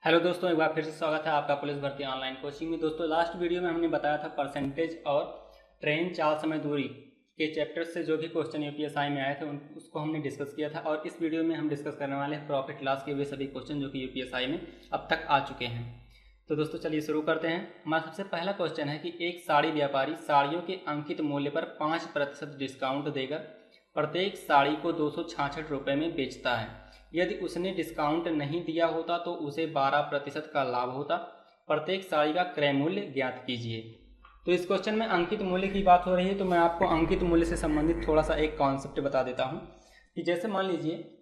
Hello दोस्तों, एक बार फिर से स्वागत है आपका पुलिस भर्ती ऑनलाइन कोचिंग में। दोस्तों, लास्ट वीडियो में हमने बताया था परसेंटेज और ट्रेन चाल समय दूरी के चैप्टर से जो भी क्वेश्चन यूपीएसआई में आए थे उसको हमने डिस्कस किया था। और इस वीडियो में हम डिस्कस करने वाले हैं प्रॉफिट लॉस के वे सभी क्वेश्चन जो कि यूपीएसआई में अब तक आ चुके हैं। तो दोस्तों चलिए शुरू करते हैं। हमारा सबसे पहला क्वेश्चन है कि एक साड़ी व्यापारी साड़ियों के अंकित मूल्य पर 5% डिस्काउंट देकर प्रत्येक साड़ी को 266 रुपये में बेचता है। यदि उसने डिस्काउंट नहीं दिया होता तो उसे 12% का लाभ होता। प्रत्येक साड़ी का क्रय मूल्य ज्ञात कीजिए। तो इस क्वेश्चन में अंकित मूल्य की बात हो रही है, तो मैं आपको अंकित मूल्य से संबंधित थोड़ा सा एक कॉन्सेप्ट बता देता हूँ कि जैसे मान लीजिए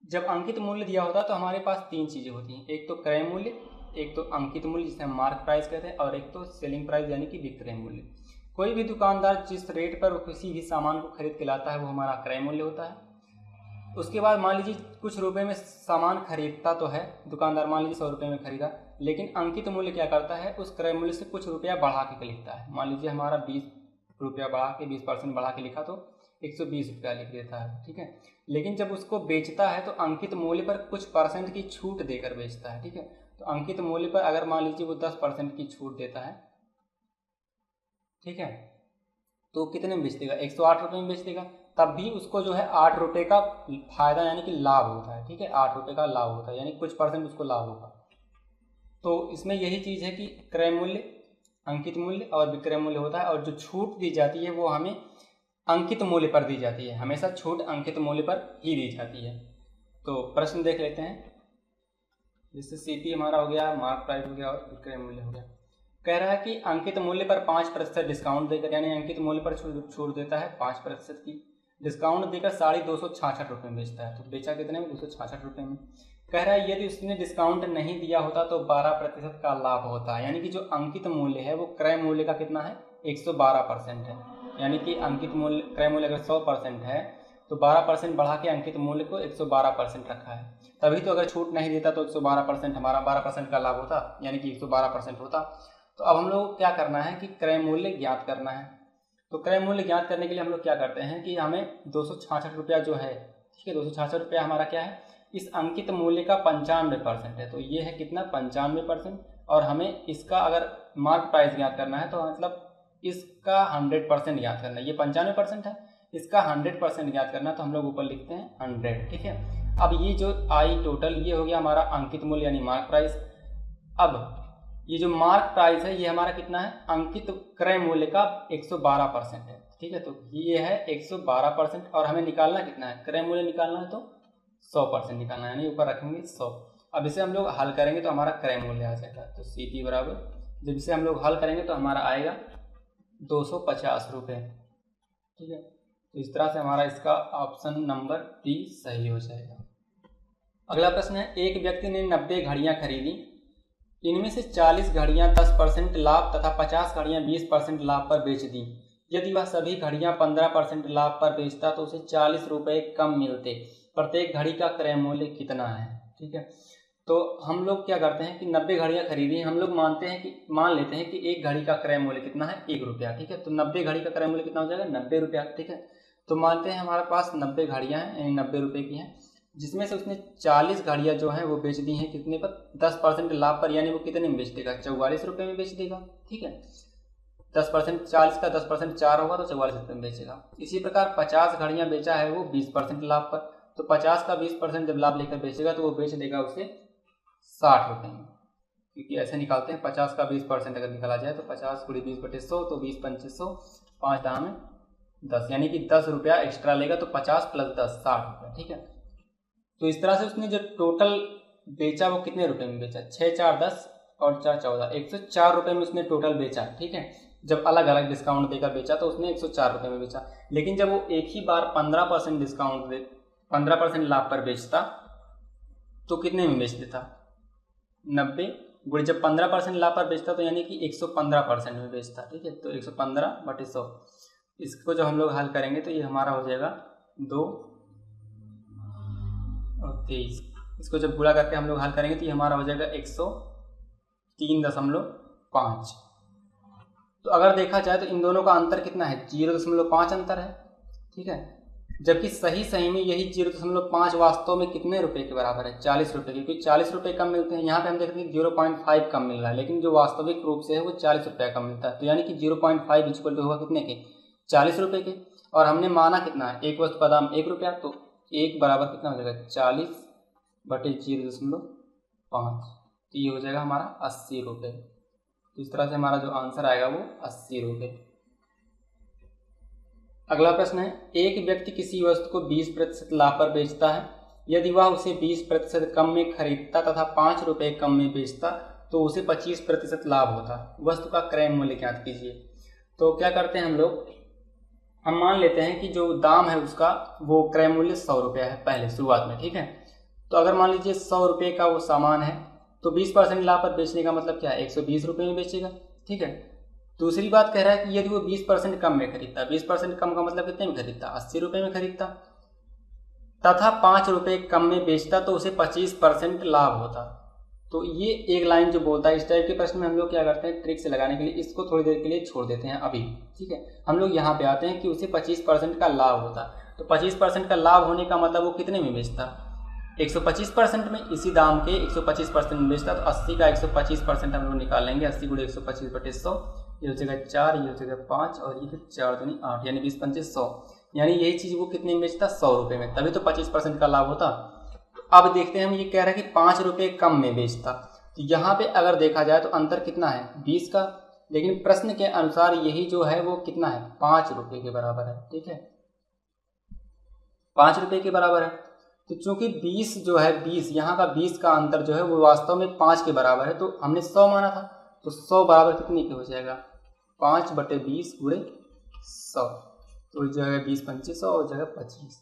जब अंकित मूल्य दिया होता है तो हमारे पास तीन चीज़ें होती हैं। एक तो क्रय मूल्य, एक तो अंकित मूल्य जिसे हम मार्क प्राइस कहते हैं, और एक तो सेलिंग प्राइस यानी कि विक्रय मूल्य। कोई भी दुकानदार जिस रेट पर किसी भी सामान को खरीद के लाता है वो हमारा क्रय मूल्य होता है। उसके बाद मान लीजिए कुछ रुपए में सामान खरीदता तो है दुकानदार, मान लीजिए 100 रुपये में खरीदा, लेकिन अंकित मूल्य क्या करता है, उस क्रय मूल्य से कुछ रुपया बढ़ा के लिखता है। मान लीजिए हमारा 20 रुपया बढ़ा के 20% बढ़ा के लिखा तो 120 रुपया लिख देता है, ठीक है। लेकिन जब उसको बेचता है तो अंकित मूल्य पर कुछ परसेंट की छूट देकर बेचता है, ठीक है। तो अंकित मूल्य पर अगर मान लीजिए वो 10% की छूट देता है, ठीक है, तो कितने में बेच देगा, 108 रुपये में बेच देगा। तब भी उसको जो है 8 रुपये का फायदा यानी कि लाभ होता है, ठीक है, 8 रुपये का लाभ होता है, यानी कुछ परसेंट उसको लाभ होगा। तो इसमें यही चीज़ है कि क्रय मूल्य, अंकित मूल्य और विक्रय मूल्य होता है, और जो छूट दी जाती है वो हमें अंकित मूल्य पर दी जाती है। हमेशा छूट अंकित मूल्य पर ही दी जाती है। तो प्रश्न देख लेते हैं। जिससे सीपी हमारा हो गया, मार्क प्राइस हो गया और विक्रय मूल्य हो गया। कह रहा है कि अंकित मूल्य पर 5% डिस्काउंट देकर, यानी अंकित मूल्य पर छूट देता है 5% की डिस्काउंट देकर साड़ी 266 रुपये में बेचता है। तो बेचा कितने में, 266 रुपये में। कह रहा है यदि उसने डिस्काउंट नहीं दिया होता तो 12% का लाभ होता है। यानी कि जो अंकित मूल्य है वो क्रय मूल्य का कितना है, 112% है। यानी कि अंकित मूल्य, क्रय मूल्य अगर 100% है तो 12% बढ़ा के अंकित मूल्य को 112% रखा है। तभी तो अगर छूट नहीं देता तो 112% हमारा 12% का लाभ होता, यानी कि 112% होता। तो अब हम लोग को क्या करना है कि क्रय मूल्य ज्ञात करना है। तो क्रय मूल्य ज्ञात करने के लिए हम लोग क्या करते हैं कि हमें 266 रुपया जो है, ठीक है, 266 रुपया हमारा क्या है, इस अंकित मूल्य का 95% है। तो ये है कितना, 95%। और हमें इसका अगर मार्क प्राइस ज्ञात करना है तो मतलब इसका 100% ज्ञात करना है। ये 95% है, इसका 100% ज्ञात करना है, तो हम लोग ऊपर लिखते हैं 100, ठीक है। अब ये जो आई टोटल, ये हो गया हमारा अंकित मूल्य यानी मार्क प्राइस। अब ये जो मार्क प्राइस है ये हमारा कितना है, अंकित क्रय मूल्य का 112% है, ठीक है। तो ये है 112%, और हमें निकालना कितना है, क्रय मूल्य निकालना है तो 100% निकालना है, यानी ऊपर रखेंगे 100। अब इसे हम लोग हल करेंगे तो हमारा क्रय मूल्य आ जाएगा। तो CP बराबर, जब इसे हम लोग हल करेंगे तो हमारा आएगा 250 रुपये, ठीक है। तो इस तरह से हमारा इसका ऑप्शन नंबर D सही हो जाएगा। अगला प्रश्न है, एक व्यक्ति ने 90 घड़ियां खरीदी। इनमें से 40 घड़ियां 10% लाभ तथा 50 घड़ियां 20% लाभ पर बेच दी। यदि वह सभी घड़ियां 15% लाभ पर बेचता तो उसे 40 रुपये कम मिलते। प्रत्येक घड़ी का क्रय मूल्य कितना है, ठीक है। तो हम लोग क्या करते हैं कि 90 घड़ियां खरीदी, हम लोग मान लेते हैं कि एक घड़ी का क्रय मूल्य कितना है, 1 रुपया, ठीक है। तो 90 घड़ी का क्रय मूल्य कितना हो जाएगा, 90 रुपया, ठीक है। तो मानते हैं हमारे पास 90 घड़ियां हैं, यानी 90 रुपये की हैं, जिसमें से उसने 40 घड़ियां जो हैं वो बेच दी हैं कितने पर, 10% लाभ पर, यानी वो कितने में बेच देगा, 44 रुपये में बेच देगा, ठीक है। 10%, 40 का 10% 4 होगा तो 44 रुपये में बेचेगा। इसी प्रकार 50 घड़ियां बेचा है वो 20% लाभ पर, तो 50 का 20% जब लाभ लेकर बेचेगा तो वो बेच देगा उसे 60 रुपये में, क्योंकि ऐसे निकालते हैं 50 का 20% अगर निकाला जाए तो 50 × 20/100 तो 20 × 2500, 5 दाम में 10, यानी कि 10 रुपया एक्स्ट्रा लेगा तो 50 + 10 60 रुपये, ठीक है। तो इस तरह से उसने जो टोटल बेचा वो कितने रुपए में बेचा, 6 4 10 और 4 14, 104 रुपये में उसने टोटल बेचा, ठीक है। जब अलग अलग डिस्काउंट देकर बेचा तो उसने 104 रुपये में बेचा। लेकिन जब वो एक ही बार 15% डिस्काउंट दे, 15% लाभ पर बेचता तो कितने में बेच देता, 90 गुणे जब 15% लाभ पर बेचता तो यानी कि 115% में बेचता, ठीक है। तो 115/100, इसको जब हम लोग हल करेंगे तो ये हमारा हो जाएगा 2 और 23। इसको जब गुणा करके हम लोग हल करेंगे तो ये हमारा हो जाएगा 103.5। तो अगर देखा जाए तो इन दोनों का अंतर कितना है, 0.5 अंतर है, ठीक है। जबकि सही में यही 0.5 वास्तव में कितने रुपए के बराबर है, 40 रुपये की, क्योंकि 40 रुपये कम मिलते हैं। यहाँ पे हम देखते हैं 0.5 कम मिल रहा है, लेकिन जो वास्तविक रूप से है वो 40 रुपये कम मिलता है। तो यानी कि 0.5 इक्वल टू होगा कितने के, 40 रुपये के। और हमने माना कितना है, एक वस्तु का दाम 1 रुपया, तो 1 बराबर कितना हो जाएगा, 40/0.5, तो ये हो जाएगा हमारा 80 रुपये। तो इस तरह से हमारा जो आंसर आएगा वो 80 रुपये। अगला प्रश्न है, एक व्यक्ति किसी वस्तु को 20% लाभ पर बेचता है। यदि वह उसे 20% कम में खरीदता तथा 5 रुपये कम में बेचता तो उसे 25% लाभ होता। वस्तु का क्रय मूल्य ज्ञात कीजिए। तो क्या करते हैं हम लोग, हम मान लेते हैं कि जो दाम है उसका वो क्रय मूल्य 100 रुपया है पहले शुरुआत में, ठीक है। तो अगर मान लीजिए 100 रुपये का वो सामान है तो 20% लाभ पर बेचने का मतलब क्या है, 120 रुपये में बेचेगा, ठीक है। दूसरी बात कह रहा है कि यदि वो 20% कम में खरीदता, 20% कम का मतलब कितने में खरीदता, 80 रुपये में खरीदता, तथा 5 रुपये कम में बेचता तो उसे 25% लाभ होता। तो ये एक लाइन जो बोलता है, इस टाइप के प्रश्न में हम लोग क्या करते हैं, ट्रिक से लगाने के लिए इसको थोड़ी देर के लिए छोड़ देते हैं अभी, ठीक है। हम लोग यहाँ पे आते हैं कि उसे 25% का लाभ होता। तो 25% का लाभ होने का मतलब वो कितने में बेचता, 125% में, इसी दाम के 125% में बेचता। तो 80 का 125% हम लोग निकालेंगे, 80 × 125/100, ये हो जाएगा 4, ये हो जाएगा 5 और ये फिर 4 दूनी 8, यानी 20×5 100, यानी यही चीज़ वो कितने में बेचता, 100 रुपये में, तभी तो 25% का लाभ होता। अब देखते हैं, हम ये कह रहे हैं कि 5 रुपये कम में बेचता। तो यहाँ पे अगर देखा जाए तो अंतर कितना है, 20 का, लेकिन प्रश्न के अनुसार यही जो है वो कितना है, 5 रुपये के बराबर है, ठीक है, 5 रुपये के बराबर है। तो चूंकि 20 जो है, 20 यहाँ का 20 का अंतर जो है वो वास्तव में 5 के बराबर है, तो हमने 100 माना था, तो 100 बराबर कितने के हो जाएगा, 5/20 × 100, तो हो जाएगा 20×5 100 हो जाएगा 25।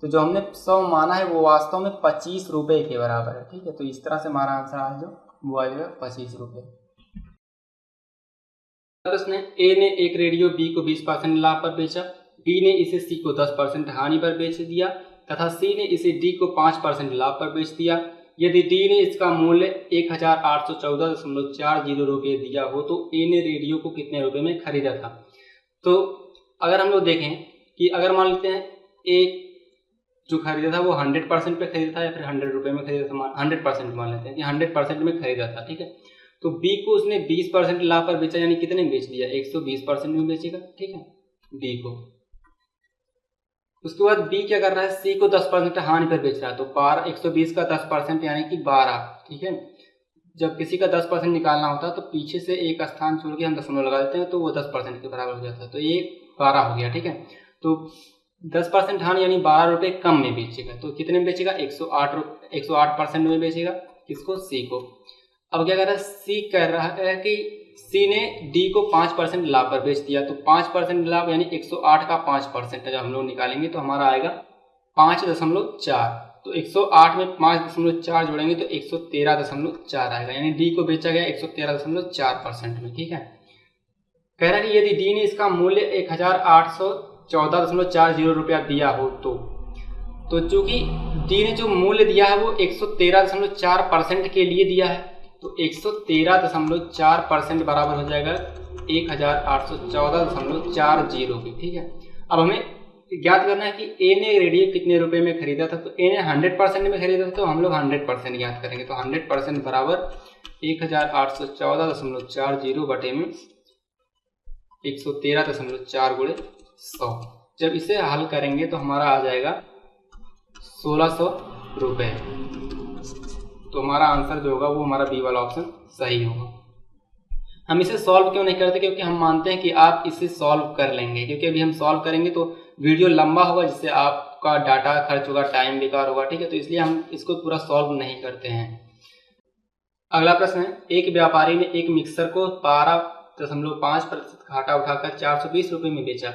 तो जो हमने 100 माना है वो वास्तव में 25 रुपये के बराबर है, ठीक है। तो इस तरह से हमारा आंसर आज जो वो आ जाएगा 25 रुपये। प्रश्न है, ए ने एक रेडियो बी को 20% लाभ पर बेचा, बी ने इसे सी को 10% हानि पर बेच दिया तथा सी ने इसे डी को 5% लाभ पर बेच दिया। यदि डी ने इसका मूल्य 1814.40 रुपये दिया हो तो ए ने रेडियो को कितने रुपए में खरीदा था। तो अगर हम लोग देखें कि अगर मान लेते हैं ए जो खरीदा था वो 100% पे खरीदा था या फिर 100 रुपये में खरीदा था, 100% मान लेते हैं कि 100% में खरीदा था, ठीक है। तो बी को उसने 20% लाभ पर बेचा, यानी कितने में बेच दिया, 120% में बेचेगा, ठीक है, बी को। उसके बाद बी क्या कर रहा है, सी को 10% हानि पर बेच रहा है। तो 120 का 10% यानी कि 12, ठीक है। जब किसी का 10% निकालना होता है तो पीछे से एक स्थान छोड़ के हम दशमलव लगा देते हैं तो वो 10% के बराबर हो जाता है, तो ये 12 हो गया, ठीक है। तो 10% हानि यानी 12 रुपये कम में बेचेगा, तो कितने में बेचेगा, 108% में बेचेगा, किसको, सी को। अब क्या कर रहा है, सी कह रहा है कि सी ने डी को 5% लाभ पर बेच दिया। तो 5% लाभ यानी 108 का 5% जब हम लोग निकालेंगे तो हमारा आएगा 5.4। तो 108 में 5.4 जोड़ेंगे तो 113.4 आएगा, यानी डी को बेचा गया 113.4% में, ठीक है। कह रहा है कि यदि डी ने इसका मूल्य 1814.40 रुपया दिया हो तो चूंकि डी ने जो मूल्य दिया है वो 113.4% के लिए दिया है, तो 113.4% बराबर हो जाएगा 1814.40 की, ठीक है। अब हमें ज्ञात करना है कि ए ने रेडियो कितने रुपए में खरीदा था। तो ए ने 100% में खरीदा था, तो हम लोग 100% ज्ञात करेंगे। तो 100% बराबर 1814.40 बटे में 113.4 × 100। जब इसे हल करेंगे तो हमारा आ जाएगा 1600 रुपये। तो हमारा आंसर जो होगा वो हमारा बी वाला ऑप्शन सही होगा। हम इसे सॉल्व क्यों नहीं करते, क्योंकि हम मानते हैं कि आप इसे सॉल्व कर लेंगे, क्योंकि अभी हम सॉल्व करेंगे तो वीडियो लंबा होगा जिससे आपका डाटा खर्च होगा, टाइम बेकार होगा, ठीक है। तो इसलिए हम इसको पूरा सॉल्व नहीं करते हैं। अगला प्रश्न है, एक व्यापारी ने एक मिक्सर को 12.5% घाटा उठाकर 420 रुपये में बेचा।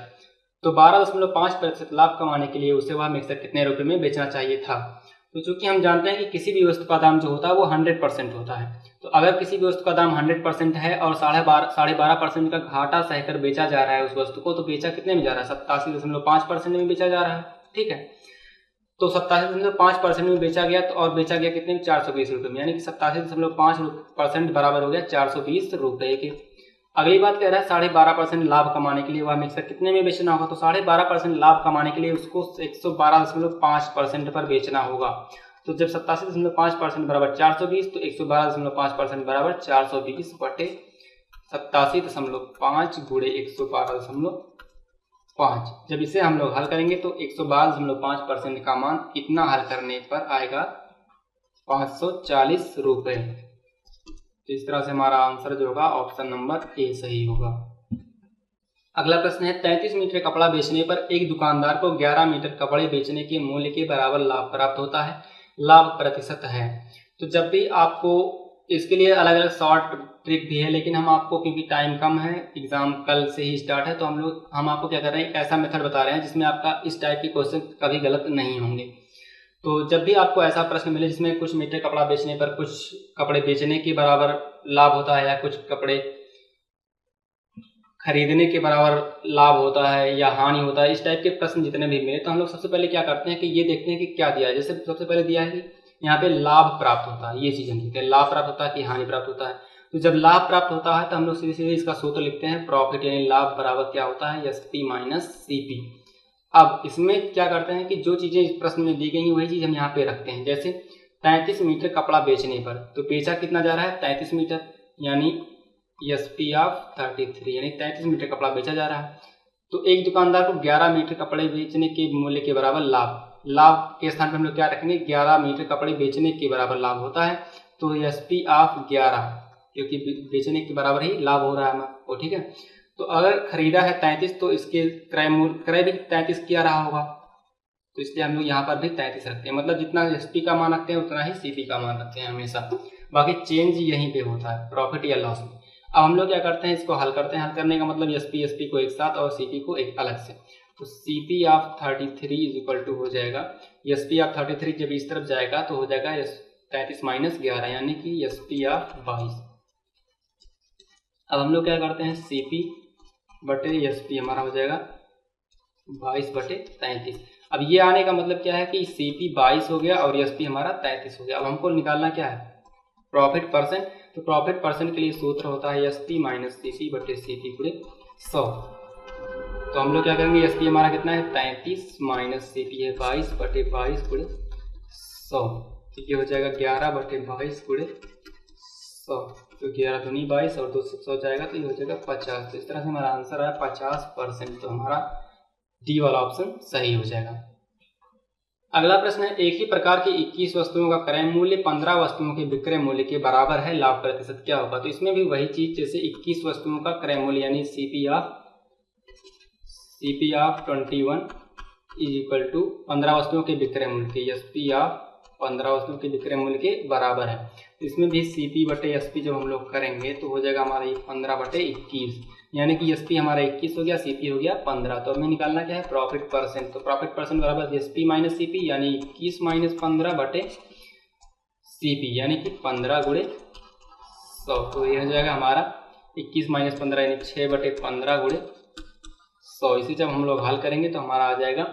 तो 12.5% लाभ कमाने के लिए उसे वह मिक्सर कितने रुपये में बेचना चाहिए था। तो चूंकि हम जानते हैं कि किसी भी वस्तु का दाम जो होता है वो 100% होता है, तो अगर किसी भी वस्तु का दाम 100% है और 12.5% का घाटा सहकर बेचा जा रहा है उस वस्तु को, तो बेचा कितने में जा रहा है, 87.5% में बेचा जा रहा है, ठीक है। तो 87.5% में बेचा गया, तो और बेचा गया कितने में, 420 रुपये में, यानी कि 87.5% बराबर हो गया 420 रुपये के। अगली बात कह रहा है 12.5% लाभ कमाने के लिए वह मिक्सर कितने में बेचना होगा। तो 12.5% लाभ कमाने के लिए उसको 112.5% पर बेचना होगा। तो जब 87.5% बराबर 420 तो 112.5% बराबर 420 बटे 87.5 गुणे 112.5। जब इसे हम लोग हल करेंगे तो 112.5% का मान इतना हल करने पर आएगा 540 रुपये। तो इस तरह से हमारा आंसर जो होगा ऑप्शन नंबर ए सही होगा। अगला प्रश्न है 33 मीटर कपड़ा बेचने पर एक दुकानदार को 11 मीटर कपड़े बेचने के मूल्य के बराबर लाभ प्राप्त होता है, लाभ प्रतिशत है। तो जब भी आपको इसके लिए अलग अलग शॉर्ट ट्रिक भी है, लेकिन हम आपको क्योंकि टाइम कम है, एग्जाम कल से ही स्टार्ट है, तो हम आपको क्या कर रहे हैं, ऐसा मेथड बता रहे हैं जिसमें आपका इस टाइप के क्वेश्चन कभी गलत नहीं होंगे। तो जब भी आपको ऐसा प्रश्न मिले जिसमें कुछ मीटर कपड़ा बेचने पर कुछ कपड़े बेचने के बराबर लाभ होता है या कुछ कपड़े खरीदने के बराबर लाभ होता है या हानि होता है, इस टाइप के प्रश्न जितने भी मिले, तो हम लोग सबसे पहले क्या करते हैं कि ये देखते हैं कि क्या दिया है। जैसे सबसे पहले दिया है कि यहाँ पे लाभ प्राप्त होता है, ये चीज़ हम देखते हैं, लाभ प्राप्त होता है कि हानि प्राप्त होता है। तो जब लाभ प्राप्त होता है तो हम लोग सीधे सीधे इसका सूत्र लिखते हैं, प्रॉफिट यानी लाभ बराबर क्या होता है, SP माइनस CP। अब इसमें क्या करते हैं कि जो चीज़ें इस प्रश्न में दी गई हैं वही चीज़ हम यहाँ पे रखते हैं। जैसे 33 मीटर कपड़ा बेचने पर तो बेचा कितना जा रहा है, 33 मीटर, यानी SP ऑफ 33 यानी 33 मीटर कपड़ा बेचा जा रहा है। तो एक दुकानदार को 11 मीटर कपड़े बेचने के मूल्य के बराबर लाभ के स्थान पर हम लोग क्या रखेंगे, 11 मीटर कपड़े बेचने के बराबर लाभ होता है। तो SP ऑफ 11 क्योंकि बेचने के बराबर ही लाभ हो रहा है हमको, ठीक है। तो अगर खरीदा है 33 तो इसके क्रय भी 33 किया रहा होगा, तो इसलिए हम लोग यहाँ पर भी 33 रखते हैं। मतलब जितना SP का मान रखते हैं उतना ही CP का मान रखते हैं हमेशा, बाकी चेंज यहीं पे होता है प्रॉफिट या लॉस में। अब हम लोग क्या करते हैं, इसको हल करते हैं। हल करने का मतलब SP को एक साथ और CP को एक अलग से। तो CP of 33 is equal to हो जाएगा SP ऑफ 33, जब इस तरफ जाएगा तो हो जाएगा 33 माइनस 11 यानी कि SP ऑफ 22। अब हम लोग क्या करते हैं, CP बटे SP हमारा हो जाएगा 22 बटे 33। अब ये आने का मतलब क्या है कि CP 22 हो गया और SP हमारा 33 हो गया। अब हमको निकालना क्या है, प्रॉफिट परसेंट। तो प्रॉफिट परसेंट के लिए सूत्र होता है SP माइनस CP बटे CP गुणे 100। तो हम लोग क्या करेंगे, SP हमारा कितना है 33 माइनस CP है 22 बटे 22 गुणे 100। तो ये हो जाएगा 11 बटे 22 गुणे 100। तो 11 दूनी 22 और 2 से 100 जाएगा तो ये हो जाएगा 50। तो इस तरह से हमारा आंसर है 50%। तो हमारा डी वाला ऑप्शन सही हो जाएगा। अगला प्रश्न है एक ही प्रकार की 21 वस्तुओं का क्रय मूल्य 15 वस्तुओं के विक्रय मूल्य के बराबर है, लाभ प्रतिशत क्या होगा। तो इसमें भी वही चीज, जैसे 21 वस्तुओं का क्रय मूल्य यानी CP of 21 is equal to 15 वस्तुओं के विक्रय मूल्य के SP ऑफ 15 वस्तुओं के विक्रय मूल्य के बराबर है। तो इसमें भी CP बटे SP जब हम लोग करेंगे तो हो जाएगा हमारा 15 बटे 21, यानी कि SP हमारा 21 हो गया, CP हो गया 15। तो हमें निकालना क्या है, प्रॉफिट परसेंट। तो प्रॉफिट परसेंट बराबर SP माइनस CP यानी 21 माइनस 15 बटे CP यानी कि 15 गुणे 100। तो ये हो जाएगा हमारा 21 माइनस 15 यानी 6 बटे 15 गुणे 100। इसे जब हम लोग हल करेंगे तो हमारा आ जाएगा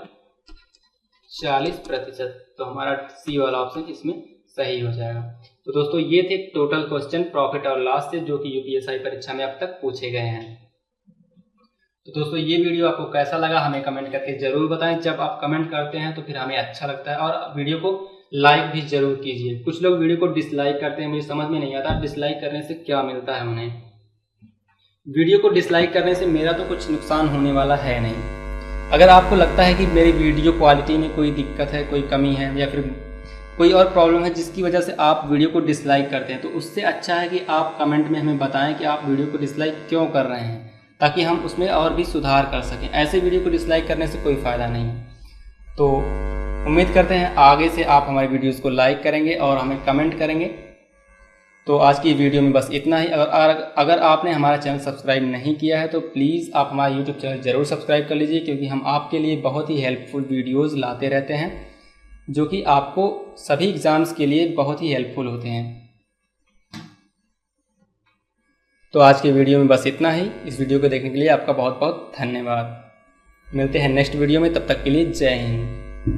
40%। तो हमारा C वाला ऑप्शन इसमें सही हो जाएगा। तो दोस्तों ये थे टोटल क्वेश्चन प्रॉफिट और लॉस से जो कि UPSI परीक्षा में अब तक पूछे गए हैं। तो दोस्तों ये वीडियो आपको कैसा लगा हमें कमेंट करके जरूर बताएं। जब आप कमेंट करते हैं तो फिर हमें अच्छा लगता है, और वीडियो को लाइक भी जरूर कीजिए। कुछ लोग वीडियो को डिसलाइक करते हैं, मुझे समझ में नहीं आता डिसलाइक करने से क्या मिलता है उन्हें। वीडियो को डिसलाइक करने से मेरा तो कुछ नुकसान होने वाला है नहीं। अगर आपको लगता है कि मेरी वीडियो क्वालिटी में कोई दिक्कत है, कोई कमी है या फिर कोई और प्रॉब्लम है जिसकी वजह से आप वीडियो को डिसलाइक करते हैं, तो उससे अच्छा है कि आप कमेंट में हमें बताएं कि आप वीडियो को डिसलाइक क्यों कर रहे हैं, ताकि हम उसमें और भी सुधार कर सकें। ऐसे वीडियो को डिसलाइक करने से कोई फ़ायदा नहीं। तो उम्मीद करते हैं आगे से आप हमारी वीडियोज़ को लाइक करेंगे और हमें कमेंट करेंगे। तो आज की वीडियो में बस इतना ही। अगर आपने हमारा चैनल सब्सक्राइब नहीं किया है तो प्लीज़ आप हमारा यूट्यूब चैनल ज़रूर सब्सक्राइब कर लीजिए, क्योंकि हम आपके लिए बहुत ही हेल्पफुल वीडियोज़ लाते रहते हैं जो कि आपको सभी एग्ज़ाम्स के लिए बहुत ही हेल्पफुल होते हैं। तो आज के वीडियो में बस इतना ही। इस वीडियो को देखने के लिए आपका बहुत बहुत धन्यवाद। मिलते हैं नेक्स्ट वीडियो में, तब तक के लिए जय हिंद।